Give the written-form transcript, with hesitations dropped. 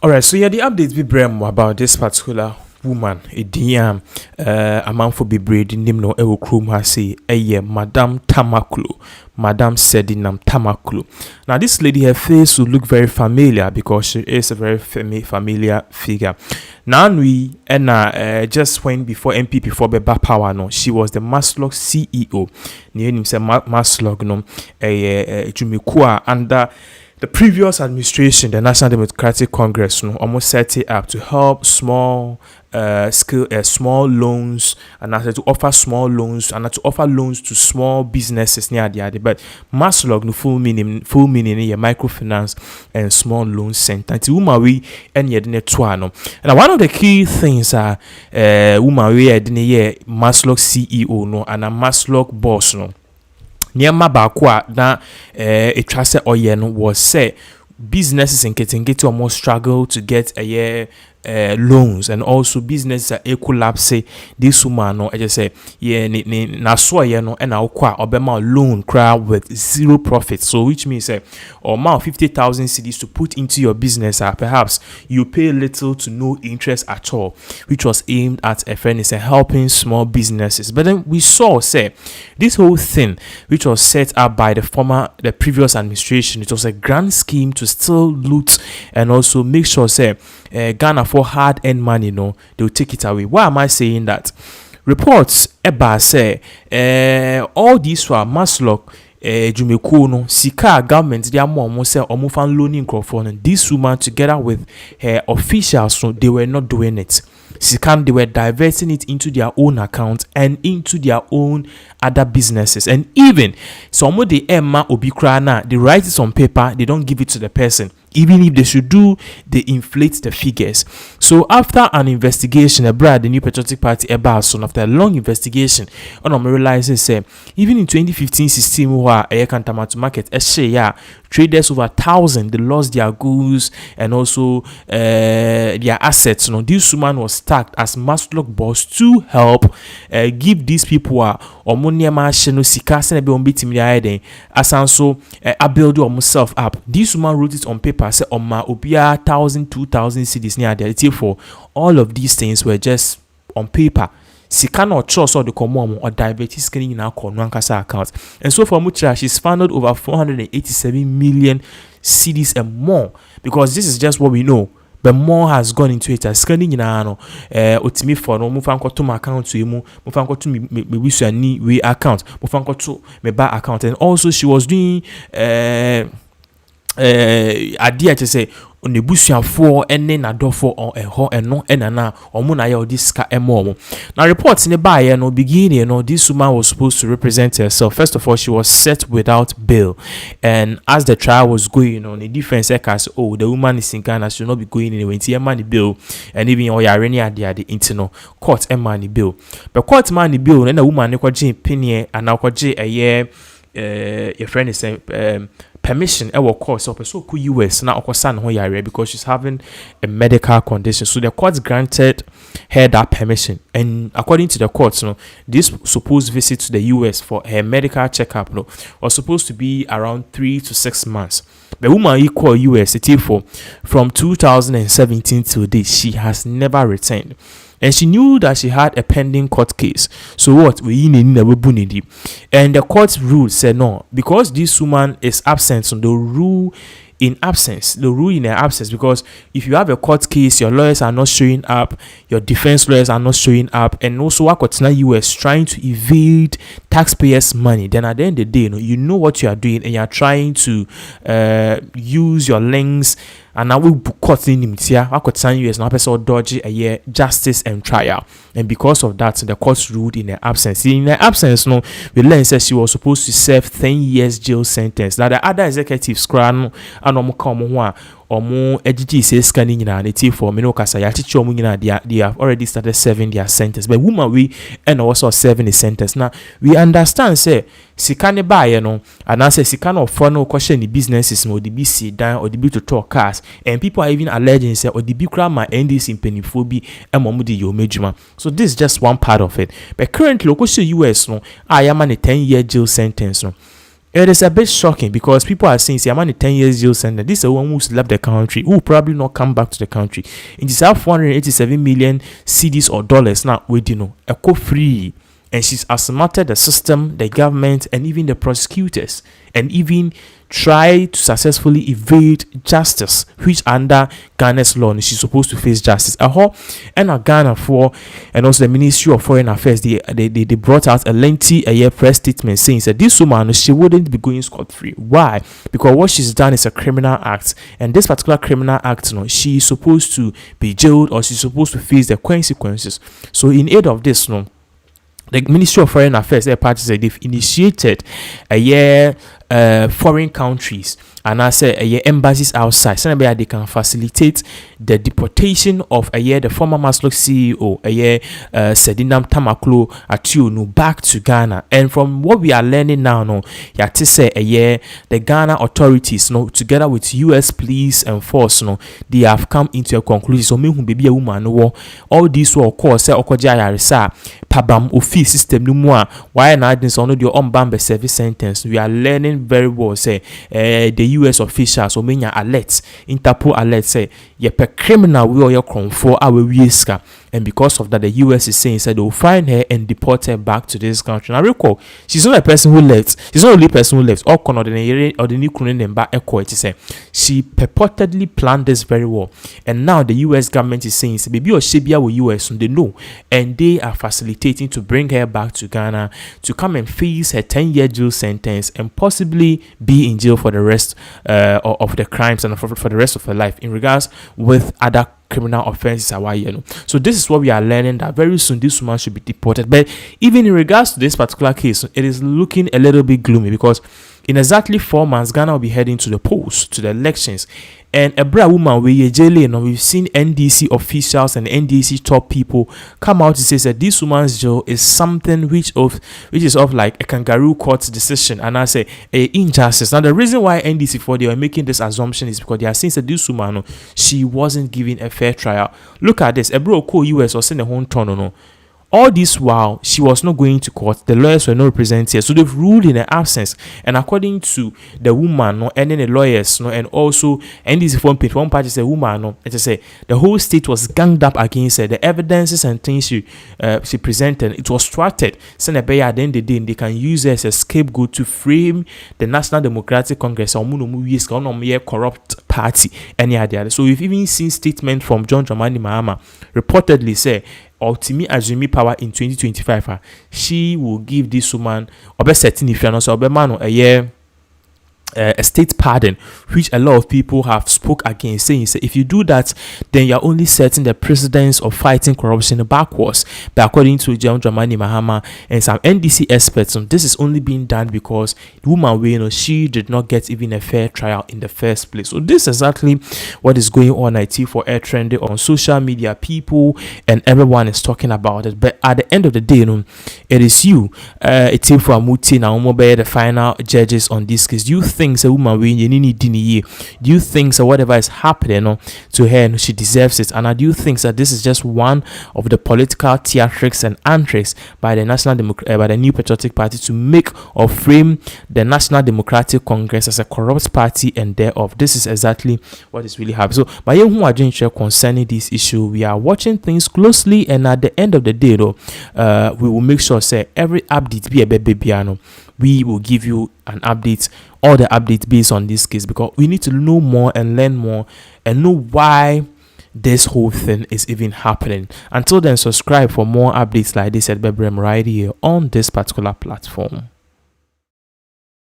All right, so yeah, the updates be brem about this particular woman. A man for be braid in him no ewo krum ha say Madam Tamaklo. Madam Sedinam Tamaklo. Now this lady, her face will look very familiar because she is a very familiar figure. Now we just went before MPP for Beba Power no. She was the Maslog CEO. Near him say Maslog no Jumikua under the previous administration, the National Democratic Congress, almost set it up to help small small loans and to offer small loans and to offer loans to small businesses near the other. But Maslog no full meaning a microfinance and small loan center. To we and yet no. And one of the key things are we had Maslog CEO no and a Maslog boss no. Nyama bakwa na etwase oye no was say businesses in Ketengeti almost struggle to get a year loans, and also business collapse. This woman no I just say na so ye no and na kwa obema loan crowd with zero profit, so which means or amount 50,000 cedis to put into your business, perhaps you pay little to no interest at all, which was aimed at a fairness and helping small businesses. But then we saw this whole thing which was set up by the previous administration, it was a grand scheme to still loot and also make sure Ghana for hard-earned money, they'll take it away. Why am I saying that? Reports say all these were Maslog Jumeko no sika government they are more say omufan loaning crowdfunding. This woman together with her officials, so they were not doing it. Sikam, they were diverting it into their own account and into their own other businesses. And even some of the Emma Obikrana, they write it on paper, they don't give it to the person. Even if they should do, they inflate the figures. So after an investigation, the New Patriotic Party, after a long investigation, realizes even in 2015-16, where a Kantamatu market, traders over 1,000, they lost their goods and also their assets. This woman was tagged as Maslog boss to help give these people Omoniama Sheno Sika Senebe Ombiti Asanso build themselves up. This woman wrote it on paper, say Oma Obia 1,000, 2,000 cedis near the for all of these things were just on paper. Sika no trust or the common or diabetes scanning in our Konwankasa account. And so for Mutra, she's funded over 487 million cedis and more, because this is just what we know. But more has gone into it. Scanning in our otimi for no mufanko to my account to you, mufanko to me wish any way account, mufanko to me back account. And also she was doing idea to say on the bushia for and then a door for or a ho and no and na or mona or this ka emo. Now reports in the buyer no beginning, this woman was supposed to represent herself. First of all, she was set without bail, and as the trial was going on, the defense says, oh, the woman is in Ghana, should not be going anywhere. It's money bill, and even or any idea the internal court and money bill. But court money bill, and the woman penny and now a year your friend is saying permission course so US now because she's having a medical condition, so the court granted her that permission. And according to the courts, this supposed visit to the US for her medical checkup was supposed to be around 3 to 6 months. The woman equal US for from 2017 to this, she has never returned. And she knew that she had a pending court case. So what? And the court rule said no, because this woman is absent, so the rule in her absence, because if you have a court case, your lawyers are not showing up, your defense lawyers are not showing up, and also US trying to evade taxpayers' money, then at the end of the day, you know what you are doing, and you are trying to use your links. And now we court in here, I could sign US now person dodgy a year justice and trial. And because of that, the court ruled in her absence. In her absence, we learned that she was supposed to serve 10 years jail sentence. Now the other executives and scanning in for they have already started serving their sentence. But woman we and also serving the sentence. Now we understand sikane buy and I say sikano for no question the businesses the BC down or the B to talk cars, and people are even alleging or the B crime end this in pennyphobia and momudi yo major. So this is just one part of it. But currently US I am on a 10-year jail sentence It is a bit shocking because people are saying, see, I'm on a 10 years jail sentence. This is a woman who's left the country, who will probably not come back to the country. It is have 487 million cedis or dollars now with, eco free. And she's outsmarted the system, the government, and even the prosecutors, and even try to successfully evade justice, which under Ghana's law she's supposed to face justice. And Ghana and also the Ministry of Foreign Affairs, they brought out a lengthy press statement saying that this woman, she wouldn't be going scot-free. Why? Because what she's done is a criminal act, and this particular criminal act, she is supposed to be jailed, or she's supposed to face the consequences. So in aid of this, the Ministry of Foreign Affairs, their parties, they've initiated foreign countries and I say embassies outside, so that they can facilitate the deportation of the former Maslow CEO Sedinam Tamaklo Ationu back to Ghana. And from what we are learning now, to say the Ghana authorities, together with US police and force, they have come into a conclusion. So me who be a woman, all this will cause say okoja pabam office system no more. Why not this on your unbambe service sentence? We are learning very well. Say the US officials or many alerts, Interpol alerts say ye per criminal we or your crime for our wiska. And because of that, the US is saying they will find her and deport her back to this country. Now recall, she's not a person who left. She's not the only person who left. All ordinary or the new Kunin back echo it say she purportedly planned this very well. And now the US government is saying maybe or she be our US they know, and they are facilitating to bring her back to Ghana to come and face her 10-year jail sentence and possibly be in jail for the rest of the crimes and for the rest of her life in regards with other criminal offenses. So this is what we are learning, that very soon this woman should be deported. But even in regards to this particular case, it is looking a little bit gloomy because in exactly 4 months Ghana will be heading to the polls, to the elections, and a brave woman we jailing. We've seen NDC officials and NDC top people come out to say that this woman's jail is something which is of like a kangaroo court decision, and I say a injustice. Now the reason why NDC they were making this assumption is because they are saying that this woman she wasn't given a fair trial. Look at this, a bro US or send a home turn all this while she was not going to court. The lawyers were not represented here, so they've ruled in her absence. And according to the woman, and then the lawyers, and also NDC one party said woman, it say the whole state was ganged up against her. The evidences and things she presented, it was thwarted. Send at the end of the day, they can use her as a scapegoat to frame the National Democratic Congress or corrupt party. Any idea? So we've even seen statement from John Dramani Mahama reportedly say, ultimate assuming power in 2025, she will give this woman or certain if you're not so man a state pardon, which a lot of people have spoke against, saying if you do that, then you're only setting the precedence of fighting corruption backwards. But according to John Dramani Mahama and some NDC experts, this is only being done because the woman, she did not get even a fair trial in the first place. So this is exactly what is going on. I see for air trending on social media, people and everyone is talking about it. But at the end of the day, it is you, it's for Amuti now, the final judges on this case. You think a woman do you think so whatever is happening to her, she deserves it? And I do think that this is just one of the political theatrics and antics by the by the New Patriotic Party to make or frame the National Democratic Congress as a corrupt party, and thereof. This is exactly what is really happening. So by you who are doing concerning this issue, we are watching things closely, and at the end of the day we will make sure say every update be a baby we will give you an update, all the updates based on this case, because we need to know more and learn more and know why this whole thing is even happening. Until then, subscribe for more updates like this at Bebrem right here on this particular platform.